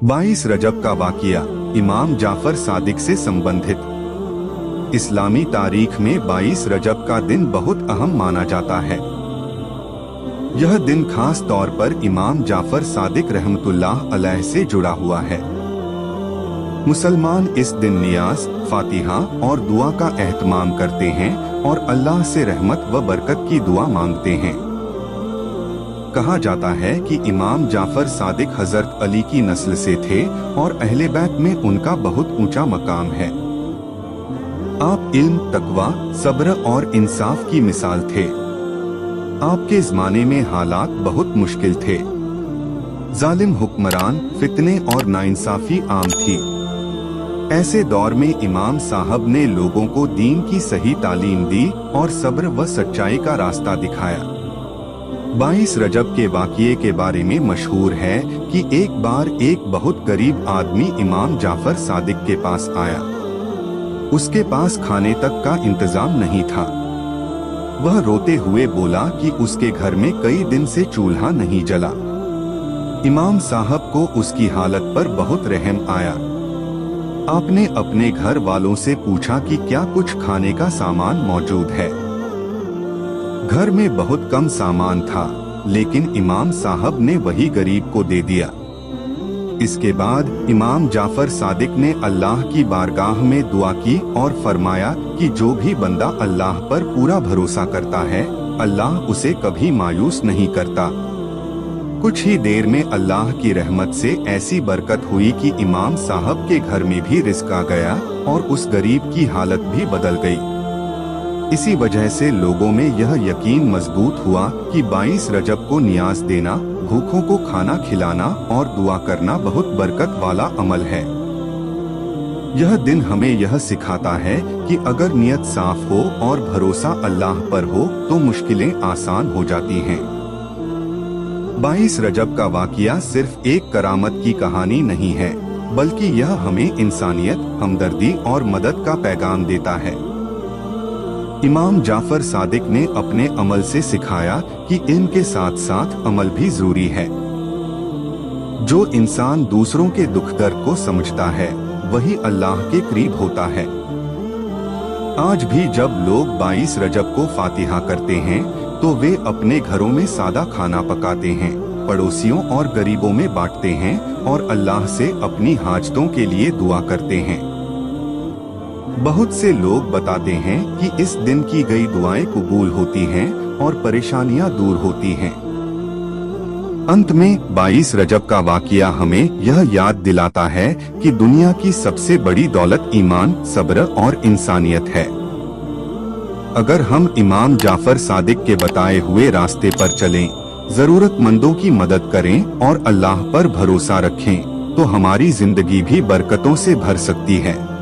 22 रजब का वाक़िया इमाम जाफर सादिक से संबंधित। इस्लामी तारीख में 22 रजब का दिन बहुत अहम माना जाता है। यह दिन खास तौर पर इमाम जाफर सादिक रहमतुल्लाह अलैह से जुड़ा हुआ है। मुसलमान इस दिन नियाज, फातिहा और दुआ का एहतमाम करते हैं और अल्लाह से रहमत व बरकत की दुआ मांगते हैं। कहा जाता है कि इमाम जाफर सादिक हजरत अली की नस्ल से थे और अहले बैत में उनका बहुत ऊंचा मकाम है। आप इल्म, तकवा, सब्र और इंसाफ की मिसाल थे। आपके ज़माने में हालात बहुत मुश्किल थे। जालिम हुक्मरान, फितने और नाइंसाफी आम थी। ऐसे दौर में इमाम साहब ने लोगों को दीन की सही तालीम दी और सब्र व सच्चाई का रास्ता दिखाया। 22 रजब के वाक़िए के बारे में मशहूर है कि एक बार एक बहुत गरीब आदमी इमाम जाफर सादिक के पास आया। उसके पास खाने तक का इंतजाम नहीं था। वह रोते हुए बोला कि उसके घर में कई दिन से चूल्हा नहीं जला। इमाम साहब को उसकी हालत पर बहुत रहम आया। आपने अपने घर वालों से पूछा कि क्या कुछ खाने का सामान मौजूद है। घर में बहुत कम सामान था, लेकिन इमाम साहब ने वही गरीब को दे दिया। इसके बाद इमाम जाफर सादिक ने अल्लाह की बारगाह में दुआ की और फरमाया कि जो भी बंदा अल्लाह पर पूरा भरोसा करता है, अल्लाह उसे कभी मायूस नहीं करता। कुछ ही देर में अल्लाह की रहमत से ऐसी बरकत हुई कि इमाम साहब के घर में भी रिज़्क आ गया और उस गरीब की हालत भी बदल गई। इसी वजह से लोगों में यह यकीन मजबूत हुआ कि 22 रजब को नियाज देना, भूखों को खाना खिलाना और दुआ करना बहुत बरकत वाला अमल है। यह दिन हमें यह सिखाता है कि अगर नियत साफ हो और भरोसा अल्लाह पर हो तो मुश्किलें आसान हो जाती हैं। 22 रजब का वाक़िया सिर्फ एक करामत की कहानी नहीं है, बल्कि यह हमें इंसानियत, हमदर्दी और मदद का पैगाम देता है। इमाम जाफर सादिक ने अपने अमल से सिखाया कि इल्म के साथ साथ अमल भी जरूरी है। जो इंसान दूसरों के दुख दर्द को समझता है, वही अल्लाह के करीब होता है। आज भी जब लोग 22 रजब को फातिहा करते हैं, तो वे अपने घरों में सादा खाना पकाते हैं, पड़ोसियों और गरीबों में बांटते हैं और अल्लाह से अपनी हाजतों के लिए दुआ करते हैं। बहुत से लोग बताते हैं कि इस दिन की गई दुआएं कबूल होती हैं और परेशानियां दूर होती हैं। अंत में 22 रजब का वाक़िया हमें यह याद दिलाता है कि दुनिया की सबसे बड़ी दौलत ईमान, सब्र और इंसानियत है। अगर हम इमाम जाफर सादिक के बताए हुए रास्ते पर चलें, जरूरतमंदों की मदद करें और अल्लाह पर भरोसा रखें, तो हमारी जिंदगी भी बरकतों से भर सकती है।